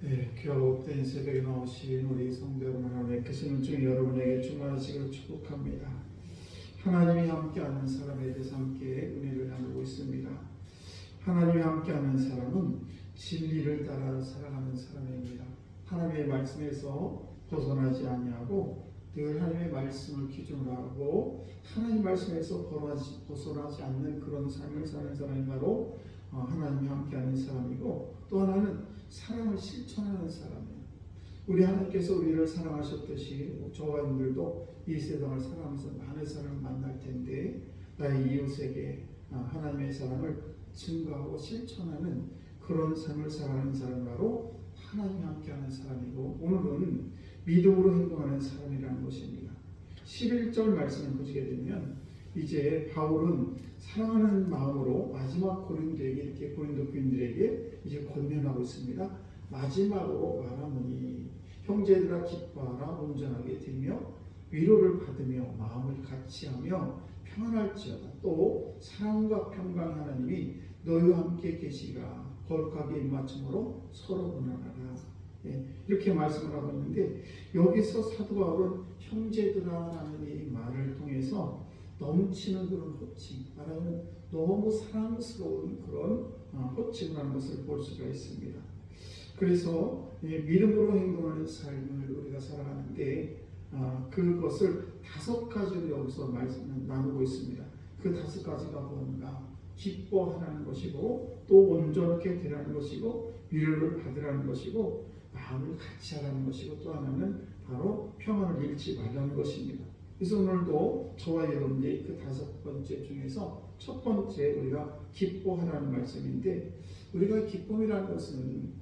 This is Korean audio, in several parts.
네, 귀하옵된 새벽에 나오신 우리 성도 여러분, 하나님의 크신 은총 여러분에게 충만하시기를 축복합니다. 하나님이 함께하는 사람에 대해서 함께 은혜를 나누고 있습니다. 하나님이 함께하는 사람은 진리를 따라 살아가는 사람입니다. 하나님의 말씀에서 벗어나지 아니하고 늘 하나님의 말씀을 기준으로 하고 하나님 말씀에서 벗어나지 않는 그런 삶을 사는 사람이 바로 하나님이 함께하는 사람이고, 또 하나는 사랑을 실천하는 사람이에요. 우리 하나님께서 우리를 사랑하셨듯이 저와 여러분들도 이 세상을 살아가면서 많은 사람을 만날 텐데, 나의 이웃에게 하나님의 사랑을 증거하고 실천하는 그런 삶을 살아가는 사람이 바로 하나님이 함께하는 사람이고, 오늘은 믿음으로 행동하는 사람이라는 것입니다. 11절 말씀을 보시게 되면 이제 바울은 사랑하는 마음으로 마지막 고린도에게, 이렇게 고린도 교인들에게 이제 권면하고 있습니다. 마지막으로 말하노니 형제들아 기뻐하라, 온전하게 되며 위로를 받으며 마음을 같이하며 평안할지어다. 또 사랑과 평강의 하나님이 너희와 함께 계시리라. 거룩하게 입맞춤으로 서로 원하라. 이렇게 말씀을 하고 있는데, 여기서 사도 바울은 형제들아라는 이 말을 통해서 넘치는 그런 호칭, 말하면 너무 사랑스러운 그런 호칭을 하는 것을 볼 수가 있습니다. 그래서 믿음으로 행동하는 삶을 우리가 살아가는데 그것을 5가지로 여기서 말씀을 나누고 있습니다. 그 5가지가 뭔가? 기뻐하라는 것이고, 또 온전하게 되라는 것이고, 위로를 받으라는 것이고, 마음을 같이 하라는 것이고, 또 하나는 바로 평안을 잃지 말라는 것입니다. 그래서 오늘도 저와 여러분들이 그 5번째 중에서 첫 번째 우리가 기뻐하라는 말씀인데, 우리가 기쁨이라는 것은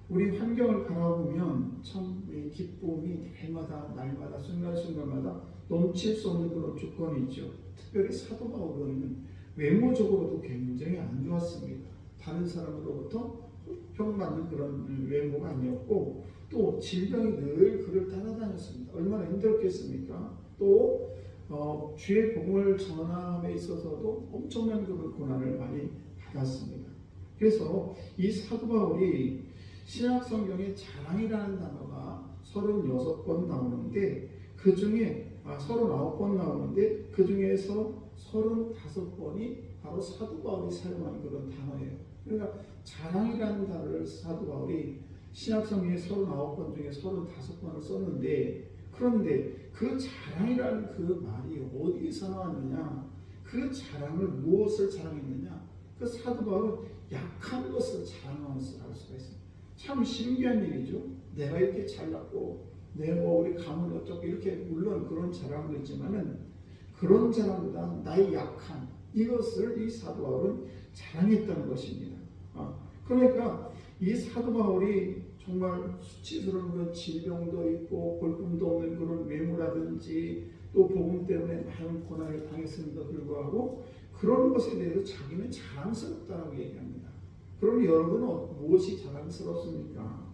우리 환경을 바라보면 참 기쁨이 해마다 날마다 순간순간마다 넘칠 수 없는 그런 조건이 있죠. 특별히 사도 바울은 외모적으로도 굉장히 안 좋았습니다. 다른 사람으로부터 평받는 그런 외모가 아니었고, 또 질병이 늘 그를 따라다녔습니다. 얼마나 힘들었겠습니까? 또 주의 복음을 전함에 있어서도 엄청난 그런 고난을 많이 받았습니다. 그래서 이 사도 바울이 신약 성경에 자랑이라는 단어가 36번 나오는데, 그 중에 39번 나오는데 그 중에서 35번이 바로 사도 바울이 사용한 그런 단어예요. 그러니까 자랑이라는 단어를 사도 바울이 신약 성경에 39번 중에 35번을 썼는데, 그런데 그 자랑이라는 그 말이 어디서 나왔느냐? 그 자랑을 무엇을 자랑했느냐? 그 사도 바울은 약한 것을 자랑한 것을 알 수가 있습니다. 참 신기한 일이죠. 내가 이렇게 잘났고 내가 우리 가문 어쩌고 이렇게, 물론 그런 자랑도 있지만은 그런 자랑보다 나의 약한 이것을 이 사도 바울은 자랑했다는 것입니다. 그러니까 이 사도 바울이 정말 수치스러운 그런 질병도 있고 볼품도 없는 그런 외모라든지 또 복음 때문에 많은 고난을 당했음에도 불구하고 그런 것에 대해서 자기는 자랑스럽다고 얘기합니다. 그럼 여러분은 무엇이 자랑스럽습니까?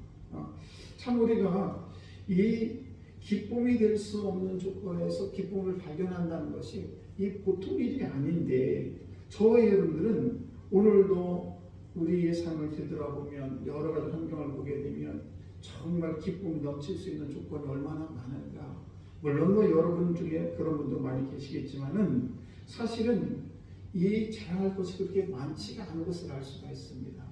참 우리가 이 기쁨이 될 수 없는 조건에서 기쁨을 발견한다는 것이 이 보통 일이 아닌데, 저와 여러분들은 오늘도 우리의 삶을 되돌아보면 여러 가지 환경을 보게 되면 정말 기쁨이 넘칠 수 있는 조건이 얼마나 많은가. 물론 여러분 중에 그런 분도 많이 계시겠지만은 사실은 이 자랑할 것이 그렇게 많지가 않은 것을 알 수가 있습니다.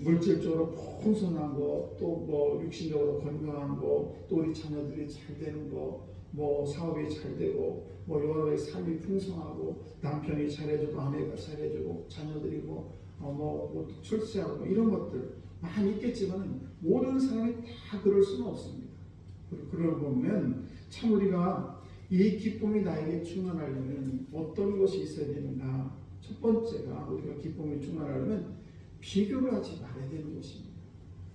물질적으로 풍성한 거, 또 육신적으로 건강한 거, 또 우리 자녀들이 잘 되는 거, 사업이 잘 되고, 여러 가지 삶이 풍성하고, 남편이 잘해주고, 아내가 잘해주고, 자녀들이 출세하고, 이런 것들 많이 있겠지만, 모든 사람이 다 그럴 수는 없습니다. 그러고 보면, 참 우리가 이 기쁨이 나에게 충만하려면 어떤 것이 있어야 되는가? 첫 번째가 우리가 기쁨이 충만하려면 비교를 하지 말아야 되는 것입니다.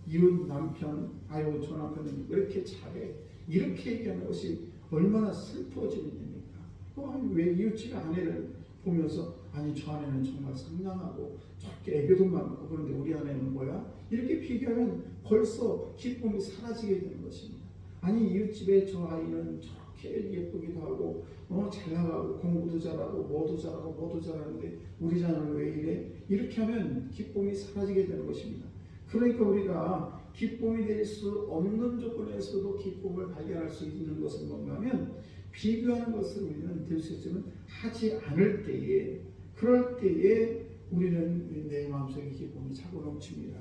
이웃 남편, 저 남편은 왜 이렇게 잘해? 이렇게 얘기하는 것이 얼마나 슬퍼지는 일입니까? 왜 이웃집 아내를 보면서 저 아내는 정말 상냥하고 저렇게 애교도 많고 그런데 우리 아내는 뭐야? 이렇게 비교하면 벌써 기쁨이 사라지게 되는 것입니다. 이웃집에 저 아이는 저렇게 예쁘기도 하고 잘 나가고 공부도 잘하고 뭐도 잘하고 뭐도 잘하는데 우리 자녀는 왜 이래? 이렇게 하면 기쁨이 사라지게 되는 것입니다. 그러니까 우리가 기쁨이 될 수 없는 조건에서도 기쁨을 발견할 수 있는 것은 뭔가 하면 비교하는 것을 우리는 될 수 있으면 하지 않을 때에, 그럴 때에 우리는 내 마음속에 기쁨이 차고 넘칩니다.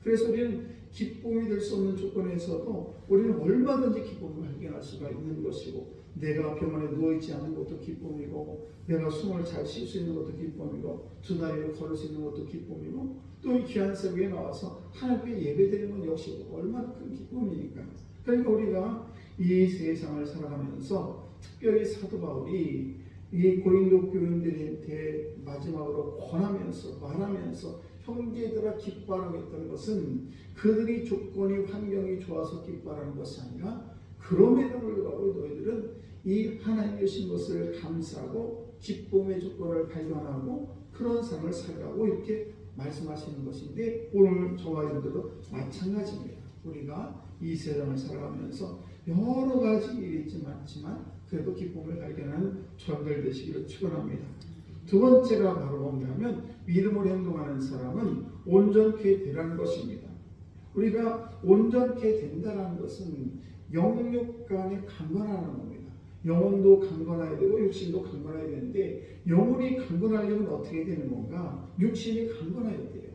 그래서 우리는 기쁨이 될 수 없는 조건에서도 우리는 얼마든지 기쁨을 발견할 수가 있는 것이고, 내가 병원에 누워있지 않는 것도 기쁨이고, 내가 숨을 잘 쉴 수 있는 것도 기쁨이고, 두 다리를 걸을 수 있는 것도 기쁨이고, 또 이 귀한 새벽에 나와서 하나님께 예배드리는 건 역시 얼마나 큰 기쁨이니까. 그러니까 우리가 이 세상을 살아가면서 특별히 사도 바울이 이 고린도 교인들한테 마지막으로 권하면서 말하면서 형제들아 기뻐하라고 했던 것은 그들이 조건이 환경이 좋아서 기뻐하라는 것이 아니라, 그럼에도 불구하고 너희들은 이 하나님 주신 것을 감사하고 기쁨의 조건을 발견하고 그런 삶을 살라고 이렇게 말씀하시는 것인데, 오늘 저와 여러분들도 마찬가지입니다. 우리가 이 세상을 살아가면서 여러 가지 일이 많지만 그래도 기쁨을 발견하는 저들 되시기를 축원합니다. 두 번째가 바로 뭔가 하면 믿음으로 행동하는 사람은 온전케 되라는 것입니다. 우리가 온전케 된다는 것은 영육 간에 강건하는 겁니다. 영혼도 강건해야 되고 육신도 강건해야 되는데, 영혼이 강건하려면 어떻게 되는 건가? 육신이 강건해야 돼요.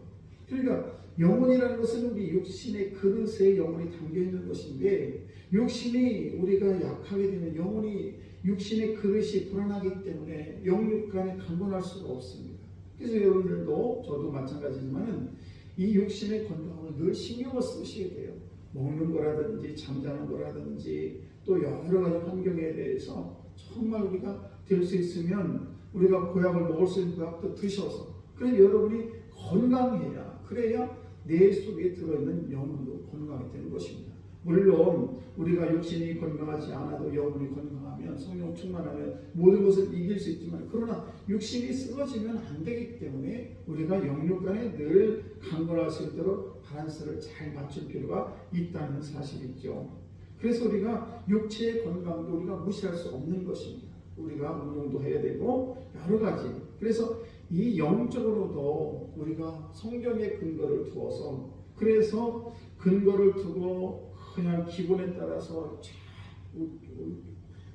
그러니까 영혼이라는 것은 우리 육신의 그릇에 영혼이 담겨있는 것인데, 육신이 우리가 약하게 되면 영혼이 육신의 그릇이 불안하기 때문에 영육 간에 강건할 수가 없습니다. 그래서 여러분들도 저도 마찬가지지만 이 육신의 건강을 늘 신경을 쓰셔야 돼요. 먹는 거라든지 잠자는 거라든지 또 여러 가지 환경에 대해서 정말 우리가 될 수 있으면 우리가 보약을 먹을 수 있는 보약도 드셔서, 그래서 여러분이 건강해야, 그래야 내 속에 들어있는 영혼도 건강이 되는 것입니다. 물론 우리가 육신이 건강하지 않아도 영혼이 건강하면, 성령 충만하면 모든 것을 이길 수 있지만, 그러나 육신이 쓰러지면 안 되기 때문에 우리가 영육 간에 늘 강건할 수 있도록 밸런스를 잘 맞출 필요가 있다는 사실이죠. 그래서 우리가 육체의 건강도 우리가 무시할 수 없는 것입니다. 우리가 운동도 해야 되고 여러 가지. 그래서 이 영적으로도 우리가 성경의 근거를 두어서, 그래서 근거를 두고 그냥 기분에 따라서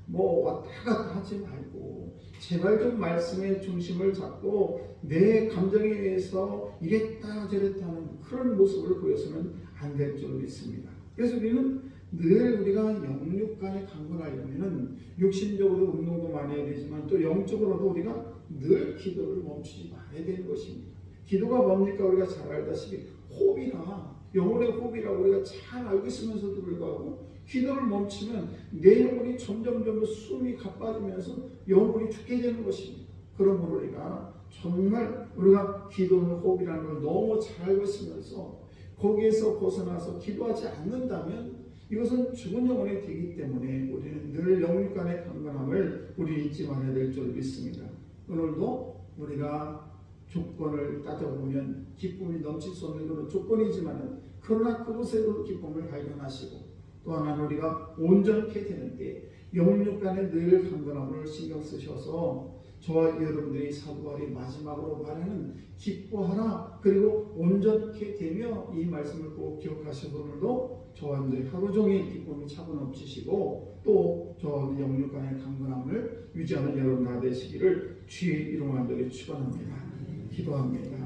뭐 왔다 갔다 하지 말고, 제발 좀 말씀의 중심을 잡고 내 감정에 의해서 이랬다 저랬다 하는 그런 모습을 보여서는 안 될 줄 믿습니다. 그래서 우리는 늘 우리가 영육 간에 강건하려면 육신적으로 운동도 많이 해야 되지만 또 영적으로도 우리가 늘 기도를 멈추지 말아야 되는 것입니다. 기도가 뭡니까? 우리가 잘 알다시피 호흡이나 영혼의 호흡이라고 우리가 잘 알고 있으면서도 불구하고 기도를 멈추면 내 영혼이 점점 숨이 가빠지면서 영혼이 죽게 되는 것입니다. 그러므로 우리가 정말 우리가 기도는 호흡이라는 걸 너무 잘 알고 있으면서 거기에서 벗어나서 기도하지 않는다면 이것은 죽은 영혼이 되기 때문에 우리는 늘 영육 간의 강건함을 우리 잊지 말아야 될 줄 믿습니다. 오늘도 우리가 조건을 따져보면 기쁨이 넘칠 수 없는 그런 조건이지만, 그러나 그곳에도 기쁨을 발견하시고, 또 하나는 우리가 온전케 되는데 영육 간에 늘 강건함을 신경 쓰셔서 저와 여러분들이 사도 바울이 마지막으로 말하는 기뻐하라, 그리고 온전케 되며 이 말씀을 꼭 기억하시고 오늘도 저와 여러분들이 하루 종일 기쁨이 차고 넘치시고 또 저와 영육 간의 강건함을 유지하는 여러분 다 되시기를 주의 이름으로 축원합니다. 기도합니다.